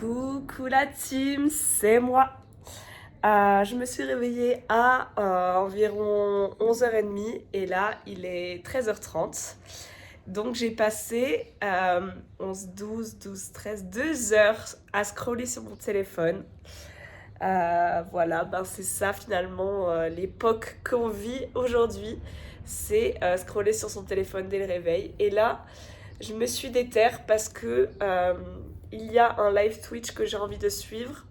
Coucou la team, c'est moi. Je me suis réveillée à environ 11h30 et là il est 13h30. Donc j'ai passé 11, 12, 12, 13, 2 heures à scroller sur mon téléphone. Voilà, c'est ça finalement l'époque qu'on vit aujourd'hui. C'est scroller sur son téléphone dès le réveil. Et là, je me suis déterre parce que il y a un live Twitch que j'ai envie de suivre.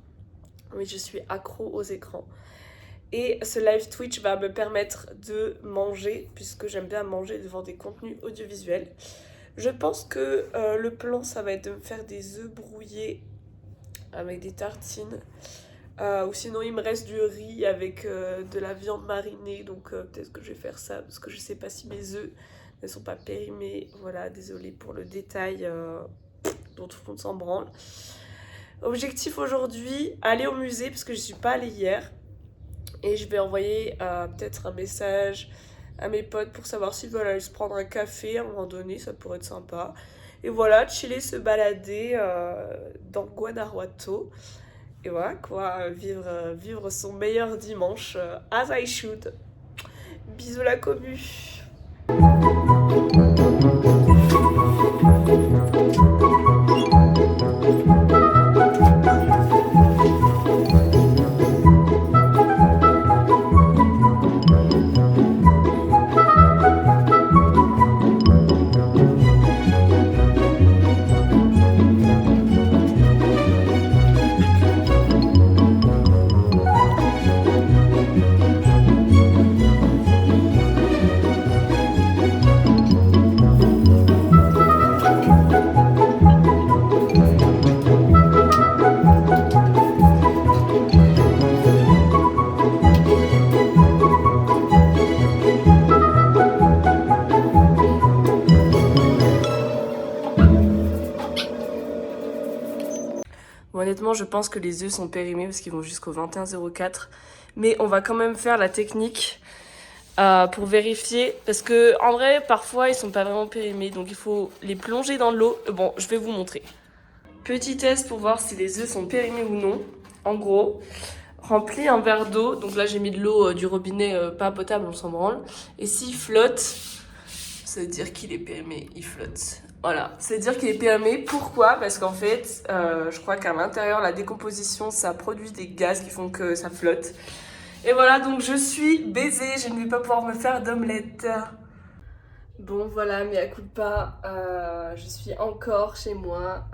Oui, je suis accro aux écrans. Et ce live Twitch va me permettre de manger, puisque j'aime bien manger devant des contenus audiovisuels. Je pense que le plan, ça va être de me faire des œufs brouillés avec des tartines. Ou sinon, il me reste du riz avec de la viande marinée. Donc peut-être que je vais faire ça, parce que je sais pas si mes œufs ne sont pas périmés. Voilà, désolée pour le détail dont tout le monde s'en branle. Objectif aujourd'hui, aller au musée, parce que je suis pas allée hier. Et je vais envoyer peut-être un message à mes potes pour savoir s'ils veulent aller se prendre un café à un moment donné, ça pourrait être sympa. Et voilà, chiller, se balader dans Guanajuato. Et voilà quoi, vivre son meilleur dimanche as I should. Bisous la commu. Honnêtement, je pense que les œufs sont périmés parce qu'ils vont jusqu'au 21,04. Mais on va quand même faire la technique pour vérifier. Parce que en vrai, parfois, ils sont pas vraiment périmés. Donc il faut les plonger dans l'eau. Bon, je vais vous montrer. Petit test pour voir si les œufs sont périmés ou non. En gros, remplis un verre d'eau. Donc là, j'ai mis de l'eau du robinet pas potable, on s'en branle. Et s'il flotte, ça veut dire qu'il est périmé. Il flotte. Voilà, c'est-à-dire qu'il est périmé. Pourquoi ? Parce qu'en fait, je crois qu'à l'intérieur, la décomposition, ça produit des gaz qui font que ça flotte. Et voilà, donc je suis baisée, je ne vais pas pouvoir me faire d'omelette. Bon, voilà, mea culpa, je suis encore chez moi.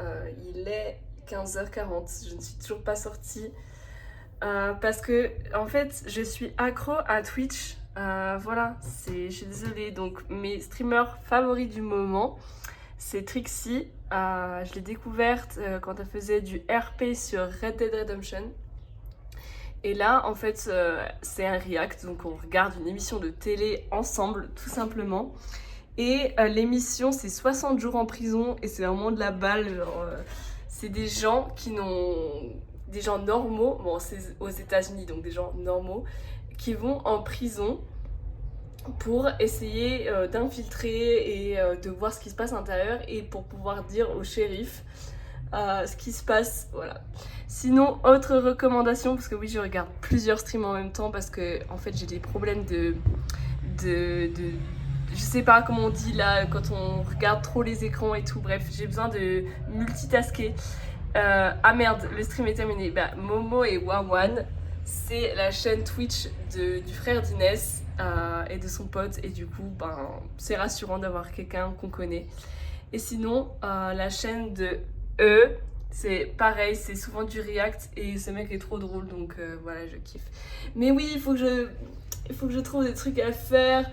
Il est 15h40, je ne suis toujours pas sortie. Parce que, en fait, je suis accro à Twitch. Voilà, je suis désolée. Donc, mes streamers favoris du moment, c'est Trixie. Je l'ai découverte quand elle faisait du RP sur Red Dead Redemption. Et là, en fait, c'est un react, donc on regarde une émission de télé ensemble, tout simplement. Et l'émission, c'est 60 jours en prison, et c'est vraiment de la balle. Genre, c'est des gens des gens normaux, bon, c'est aux États-Unis, donc des gens normaux, qui vont en prison pour essayer d'infiltrer et de voir ce qui se passe à l'intérieur et pour pouvoir dire au shérif ce qui se passe, voilà. Sinon, autre recommandation, parce que oui, je regarde plusieurs streams en même temps parce que en fait j'ai des problèmes de je sais pas comment on dit là quand on regarde trop les écrans et tout, bref, j'ai besoin de multitasker. Ah merde, le stream est terminé. Momo et Wawan, c'est la chaîne Twitch du frère d'Inès et de son pote, et du coup c'est rassurant d'avoir quelqu'un qu'on connaît. Et sinon la chaîne de c'est pareil, c'est souvent du react et ce mec est trop drôle, donc voilà, je kiffe. Mais oui, il faut que je trouve des trucs à faire.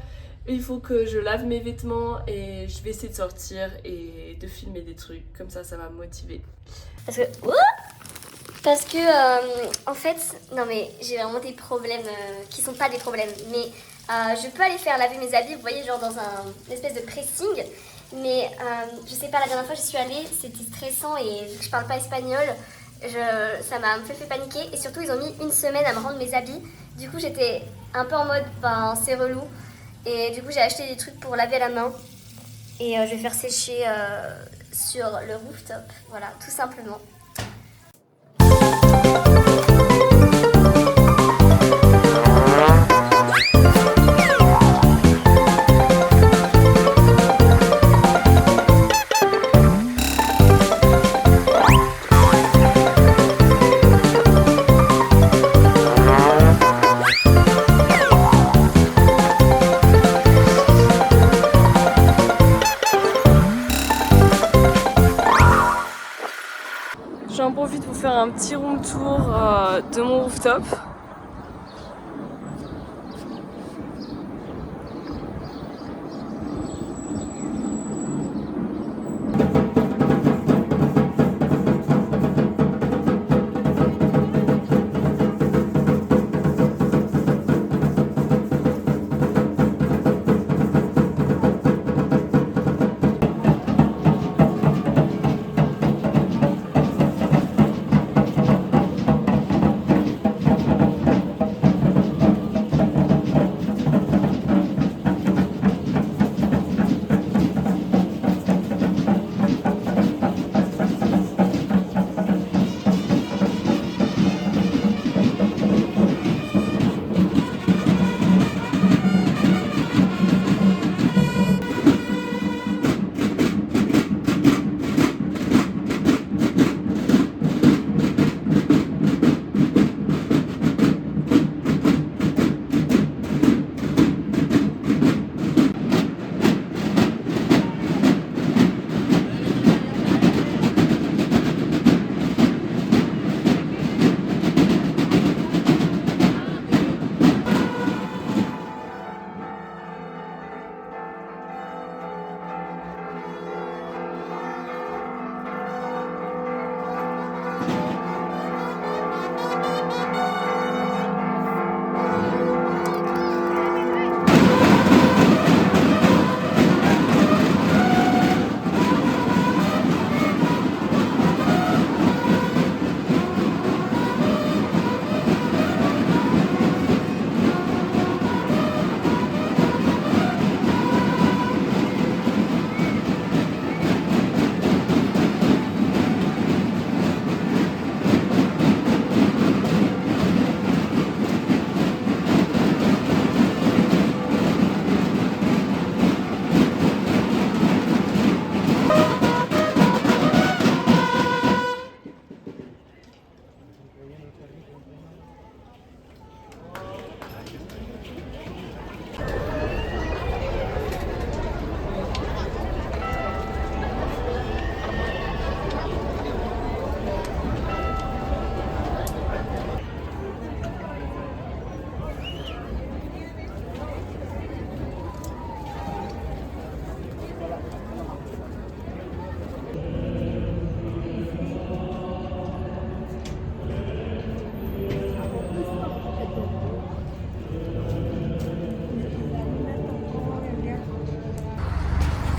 Il faut que je lave mes vêtements et je vais essayer de sortir et de filmer des trucs, comme ça va me motiver. Parce que en fait, non mais j'ai vraiment des problèmes qui sont pas des problèmes, mais je peux aller faire laver mes habits, vous voyez, genre dans une espèce de pressing, mais je sais pas, la dernière fois que j'y suis allée, c'était stressant et vu que je parle pas espagnol, ça m'a un peu fait paniquer, et surtout ils ont mis 1 semaine à me rendre mes habits, du coup j'étais un peu en mode, c'est relou, et du coup j'ai acheté des trucs pour laver à la main, et je vais faire sécher sur le rooftop, voilà, tout simplement. J'en profite pour faire un petit room tour de mon rooftop.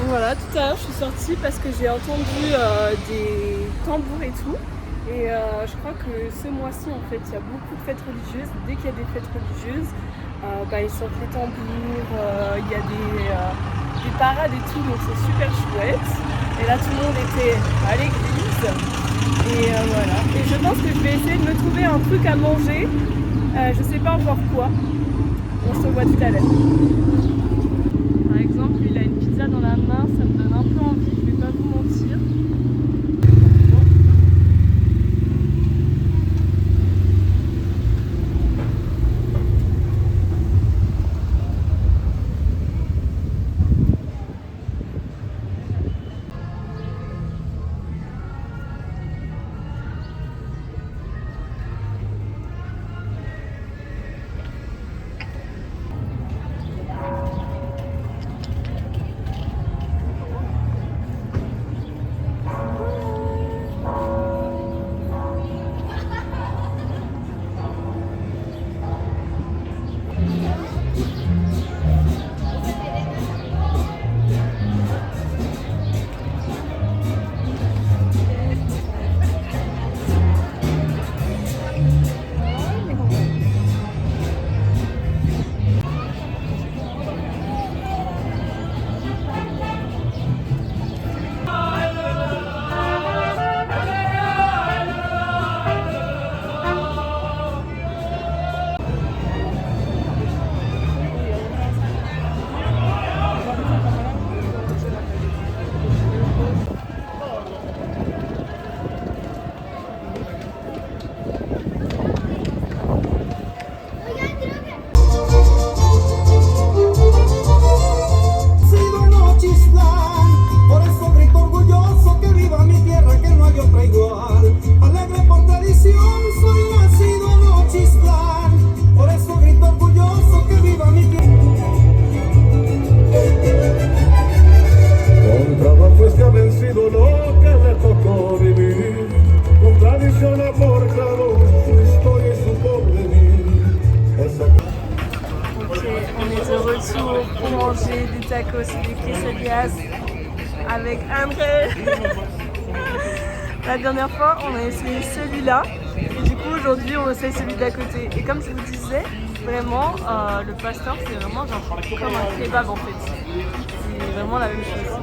Voilà, tout à l'heure je suis sortie parce que j'ai entendu des tambours et tout. Et je crois que ce mois-ci en fait il y a beaucoup de fêtes religieuses. Dès qu'il y a des fêtes religieuses, ils sortent les tambours, il y a des parades et tout, donc c'est super chouette. Et là tout le monde était à l'église. Et voilà. Et je pense que je vais essayer de me trouver un truc à manger. Je sais pas encore quoi. On se voit tout à l'heure. Par exemple, lui, il a une pizza dans la main, ça me donne un peu envie, je vais pas vous mentir. retour pour manger des tacos et des quesadillas avec André. La dernière fois, on a essayé celui-là et du coup aujourd'hui on essaye celui d'à côté. Et comme je vous disais, vraiment le pastor c'est vraiment genre comme un kebab en fait. C'est vraiment la même chose.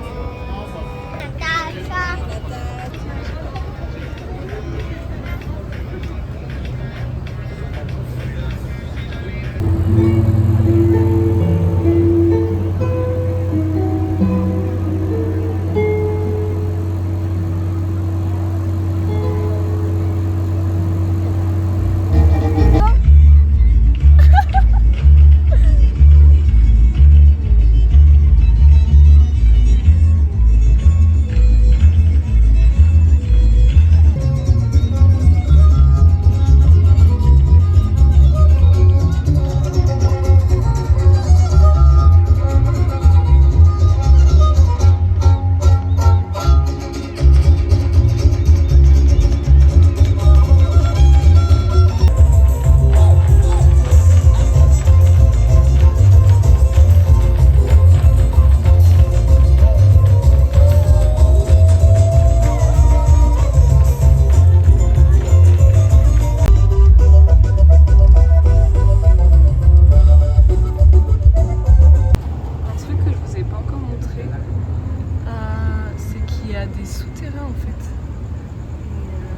Des souterrains en fait.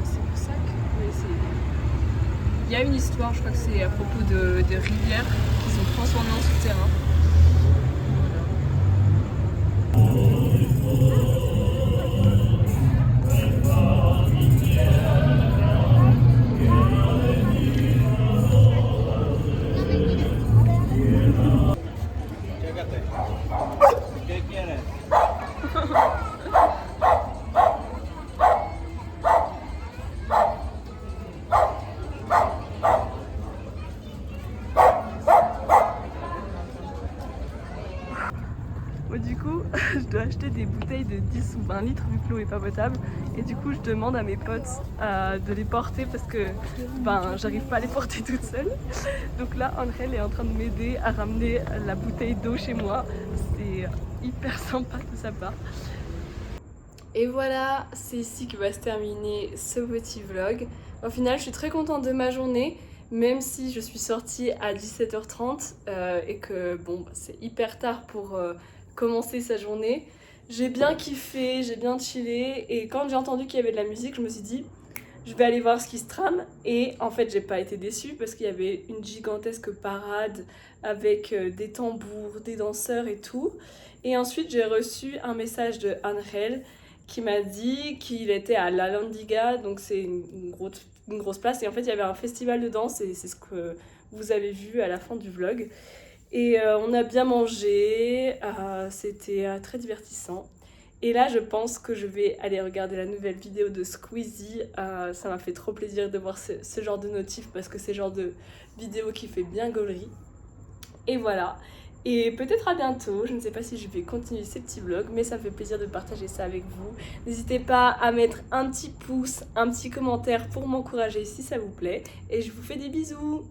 C'est pour ça que il y a une histoire, je crois que c'est à propos de rivières qui sont transformées en souterrains. Du coup, je dois acheter des bouteilles de 10 ou 20 litres vu que l'eau est pas potable. Et du coup, je demande à mes potes de les porter parce que j'arrive pas à les porter toute seule. Donc là, André est en train de m'aider à ramener la bouteille d'eau chez moi. C'est hyper sympa de sa part. Et voilà, c'est ici que va se terminer ce petit vlog. Au final, je suis très contente de ma journée. Même si je suis sortie à 17h30 et que bon, c'est hyper tard pour commencer sa journée. J'ai bien kiffé, j'ai bien chillé et quand j'ai entendu qu'il y avait de la musique, je me suis dit je vais aller voir ce qui se trame et en fait j'ai pas été déçue parce qu'il y avait une gigantesque parade avec des tambours, des danseurs et tout. Et ensuite j'ai reçu un message de Angel qui m'a dit qu'il était à La Landiga, donc c'est une grosse place et en fait il y avait un festival de danse et c'est ce que vous avez vu à la fin du vlog. Et on a bien mangé, c'était très divertissant. Et là, je pense que je vais aller regarder la nouvelle vidéo de Squeezie. Ça m'a fait trop plaisir de voir ce genre de notif parce que c'est le genre de vidéo qui fait bien gaulerie. Et voilà. Et peut-être à bientôt. Je ne sais pas si je vais continuer ces petits vlogs, mais ça me fait plaisir de partager ça avec vous. N'hésitez pas à mettre un petit pouce, un petit commentaire pour m'encourager si ça vous plaît. Et je vous fais des bisous.